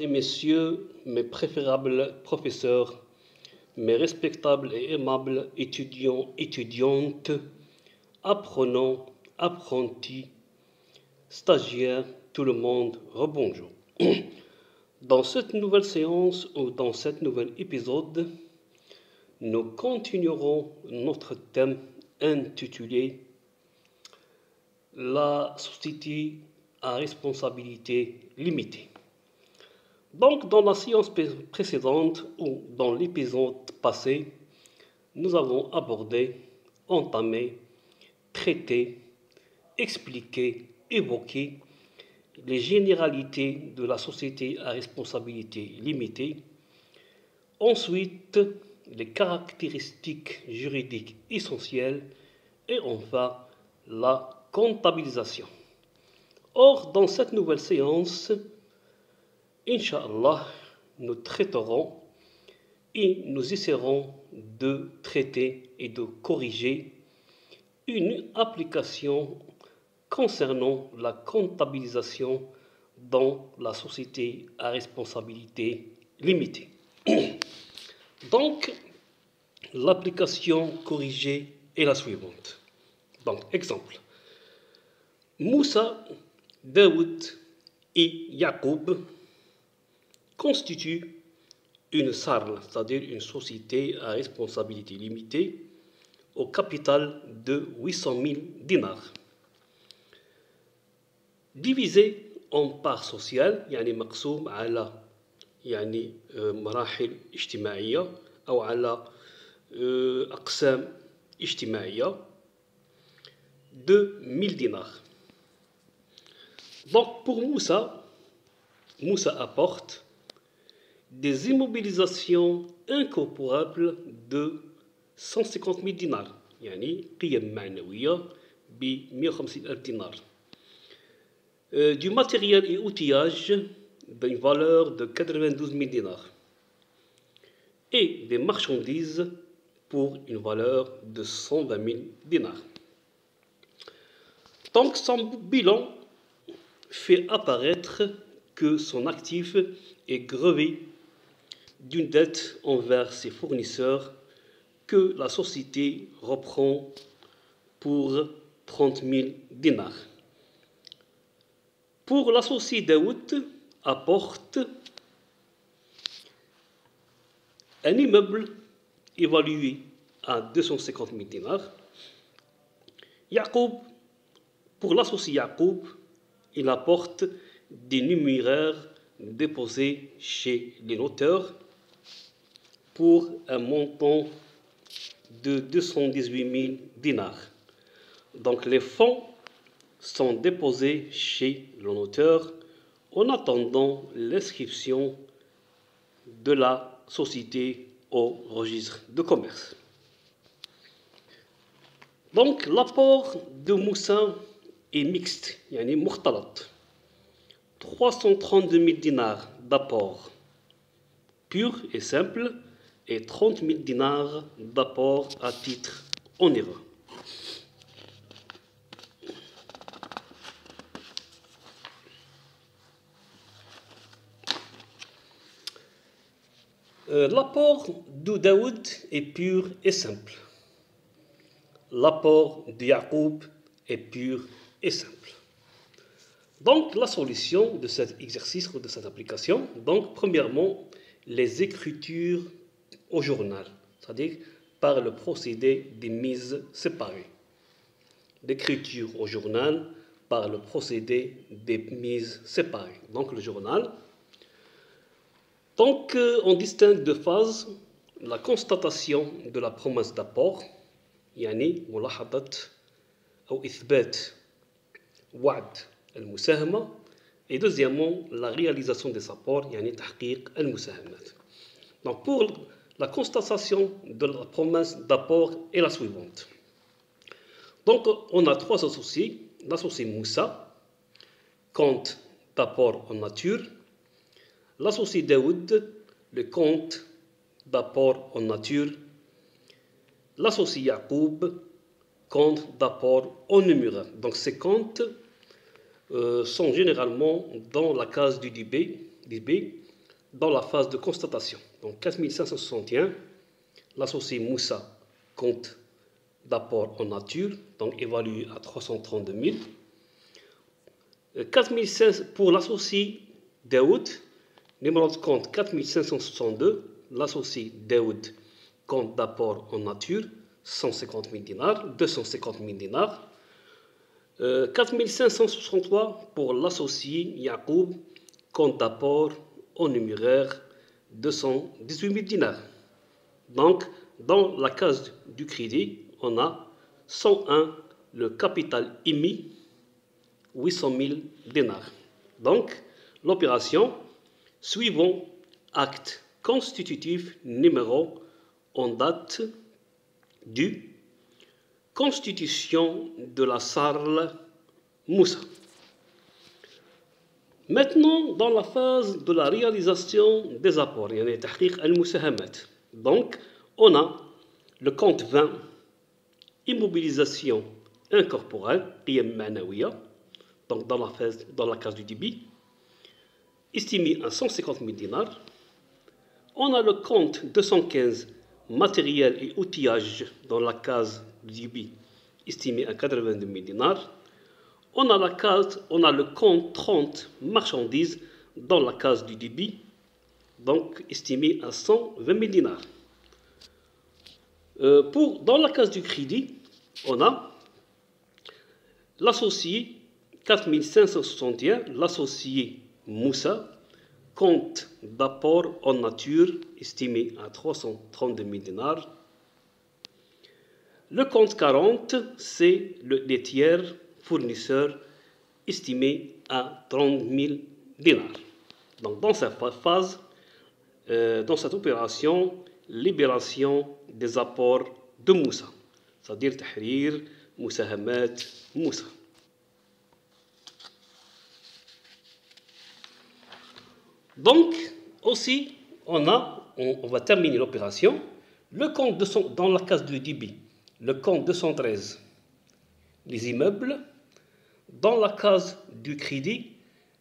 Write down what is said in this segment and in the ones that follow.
et messieurs, mes préférables professeurs, mes respectables et aimables étudiants, étudiantes, apprenants, apprentis, stagiaires, tout le monde, rebonjour. Dans cette nouvelle séance ou dans cet nouvel épisode, nous continuerons notre thème intitulé La société à responsabilité limitée. Donc, dans la séance précédente ou dans l'épisode passé, nous avons abordé, entamé, traité, expliqué, évoqué les généralités de la société à responsabilité limitée. Ensuite, les caractéristiques juridiques essentielles et enfin la comptabilisation. Or, dans cette nouvelle séance, Inch'Allah, nous traiterons et nous essaierons de traiter et de corriger une application concernant la comptabilisation dans la société à responsabilité limitée. Donc, l'application corrigée est la suivante. Donc, exemple. Moussa, Daoud et Yacoub constituent une SARL, c'est-à-dire une société à responsabilité limitée, au capital de 800 000 dinars. Divisé en parts sociales, يعني مقسوم على يعني مراحل اجتماعية أو على أقسام اجتماعية de 1000 dinars. Donc pour Moussa apporte des immobilisations incorporables de 150 000 dinars, يعني قيم معنوية ب 150 000 dinars. Du matériel et outillage d'une valeur de 92 000 dinars. Et des marchandises pour une valeur de 120 000 dinars. Donc son bilan fait apparaître que son actif est grevé d'une dette envers ses fournisseurs que la société reprend pour 30 000 dinars. Pour l'associé Daoud apporte un immeuble évalué à 250 000 dinars. Yacoub, pour l'associé Yacoub, il apporte des numéraires déposés chez les noteurs pour un montant de 218 000 dinars. Donc les fonds sont déposés chez le notaire en attendant l'inscription de la société au registre de commerce. Donc l'apport de Moussa est mixte, yani mukhtalat. 332 000 dinars d'apport pur et simple et 30 000 dinars d'apport à titre onéreux. L'apport de Daoud est pur et simple. L'apport de Yacoub est pur et simple. Donc, la solution de cet exercice ou de cette application, donc, premièrement, les écritures au journal, c'est-à-dire par le procédé des mises séparées. L'écriture au journal par le procédé des mises séparées. Donc, le journal. Donc, on distingue deux phases, la constatation de la promesse d'apport, يعني ملاحظة أو إثبات وعد المساهمة, et deuxièmement, la réalisation des apports, يعني تحقيق المساهمات. Donc, pour la constatation de la promesse d'apport est la suivante. Donc, on a trois associés. L'associé Moussa, compte d'apport en nature. L'associé Daoud, le compte d'apport en nature. L'associé Yacoub, compte d'apport en numéraire. Donc ces comptes sont généralement dans la case du DB, dans la phase de constatation. Donc 4561, l'associé Moussa, compte d'apport en nature, donc évalué à 332 000. 4500 pour l'associé Daoud, numéro de compte 4562, l'associé Daoud, compte d'apport en nature, 150 000 dinars, 250 000 dinars. 4563 pour l'associé Yacoub, compte d'apport en numéraire, 218 000 dinars. Donc, dans la case du crédit, on a 101, le capital émis, 800 000 dinars. Donc, l'opération, suivant acte constitutif numéro en date du constitution de la Sarl Moussa. Maintenant, dans la phase de la réalisation des apports, donc, on a le compte 20, immobilisation incorporelle, donc dans la case du débit, estimé à 150 000 dinars. On a le compte 215, matériel et outillage, dans la case du débit, estimé à 82 000 dinars. On a le compte 30, marchandises, dans la case du débit, donc estimé à 120 000 dinars. Dans la case du crédit, on a l'associé 4561, l'associé Moussa, compte d'apport en nature estimé à 332 000 dinars. Le compte 40, c'est les tiers fournisseurs estimés à 30 000 dinars. Donc dans cette phase, dans cette opération, libération des apports de Moussa, c'est-à-dire Tahrir, Moussahamat, Moussa. Donc, aussi, on va terminer l'opération. Le compte dans la case de débit, le compte 213, les immeubles. Dans la case du crédit,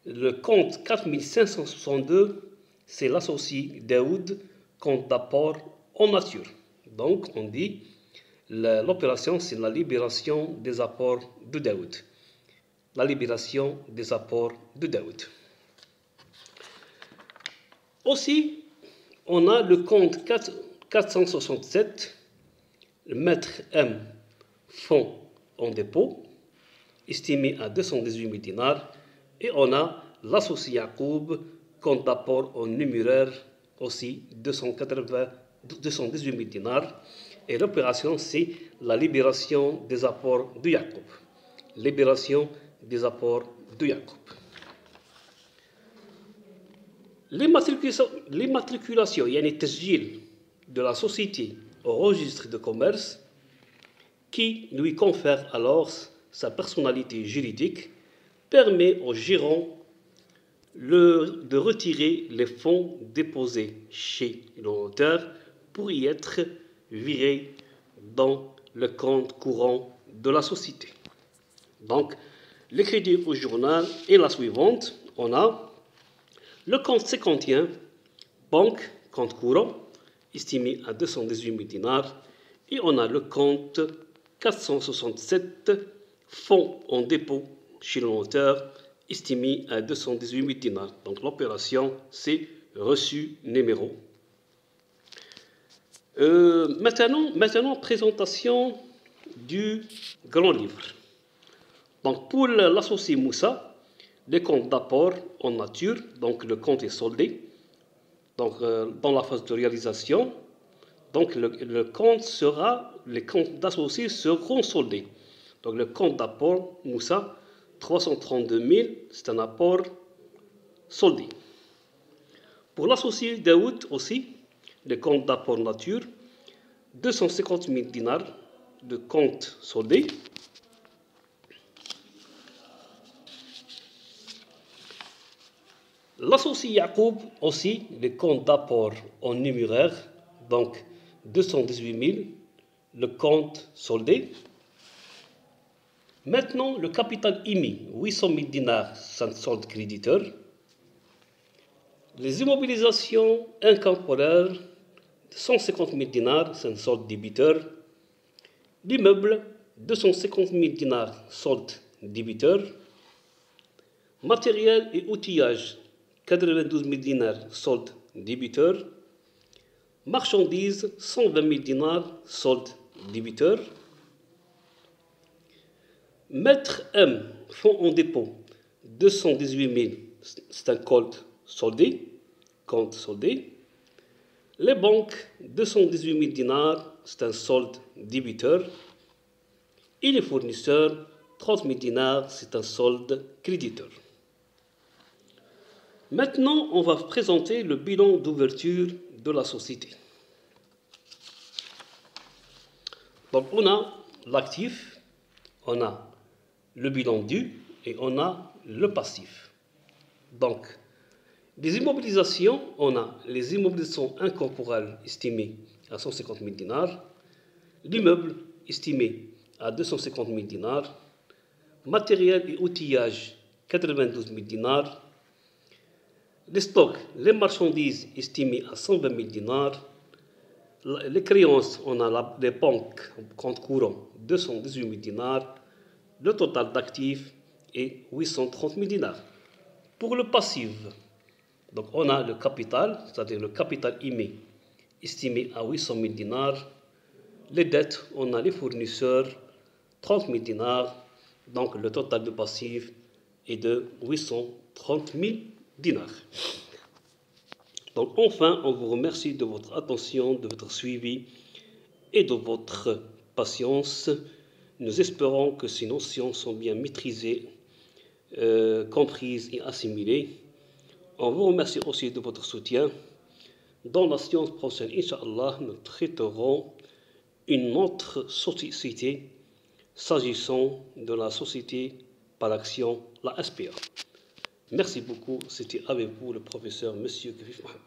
le compte 4562, c'est l'associé Daoud, compte d'apport en nature. Donc, on dit l'opération, c'est la libération des apports de Daoud. La libération des apports de Daoud. Aussi, on a le compte 467, le maître M, fonds en dépôt, estimé à 218 000 dinars. Et on a l'associé Yacoub, compte d'apport en numéraire, aussi 218 000 dinars. Et l'opération, c'est la libération des apports de Yacoub. Libération des apports de Yacoub. L'immatriculation, il y a un تسجيل de la société au registre de commerce qui lui confère alors sa personnalité juridique, permet au gérant de retirer les fonds déposés chez le notaire pour y être virés dans le compte courant de la société. Donc, le crédit au journal est la suivante. On a le compte 51, banque, compte courant, estimé à 218 000 dinars. Et on a le compte 467, fonds en dépôt chez le notaire, estimé à 218 000 dinars. Donc l'opération, c'est reçu numéro. Maintenant, présentation du grand livre. Donc pour l'associé Moussa, les comptes d'apport en nature, donc le compte est soldé. Donc dans la phase de réalisation, donc les comptes d'associés seront soldés. Donc le compte d'apport Moussa, 332 000, c'est un apport soldé. Pour l'associé Daoud aussi, les comptes d'apport nature, 250 000 dinars de compte soldé. L'associé Yacoub aussi, les comptes d'apport en numéraire, donc 218 000, le compte soldé. Maintenant, le capital émis, 800 000 dinars, c'est un solde créditeur. Les immobilisations incorporelles, 150 000 dinars, c'est une solde débiteur. L'immeuble, 250 000 dinars, solde débiteur. Matériel et outillage, 92 000 dinars, solde débiteur. Marchandises, 120 000 dinars, solde débiteur. Maître M, fonds en dépôt, 218 000, c'est un compte soldé. Les banques, 218 000 dinars, c'est un solde débiteur. Et les fournisseurs, 30 000 dinars, c'est un solde créditeur. Maintenant, on va présenter le bilan d'ouverture de la société. Donc, on a l'actif, on a le bilan dû et on a le passif. Donc, les immobilisations, on a les immobilisations incorporelles estimées à 150 000 dinars, l'immeuble estimé à 250 000 dinars, matériel et outillage 92 000 dinars, les stocks, les marchandises estimées à 120 000 dinars, les créances, on a les banques, compte courant 218 000 dinars, le total d'actifs est 830 000 dinars. Pour le passif, donc on a le capital, c'est-à-dire le capital estimé à 800 000 dinars. Les dettes, on a les fournisseurs, 30 000 dinars. Donc le total de passif est de 830 000 dinars. Donc enfin, on vous remercie de votre attention, de votre suivi et de votre patience. Nous espérons que ces notions sont bien maîtrisées, comprises et assimilées. On vous remercie aussi de votre soutien. Dans la séance prochaine, Inch'Allah, nous traiterons une autre société s'agissant de la société par action, la SPA. Merci beaucoup. C'était avec vous le professeur Monsieur Khalif Mohamed.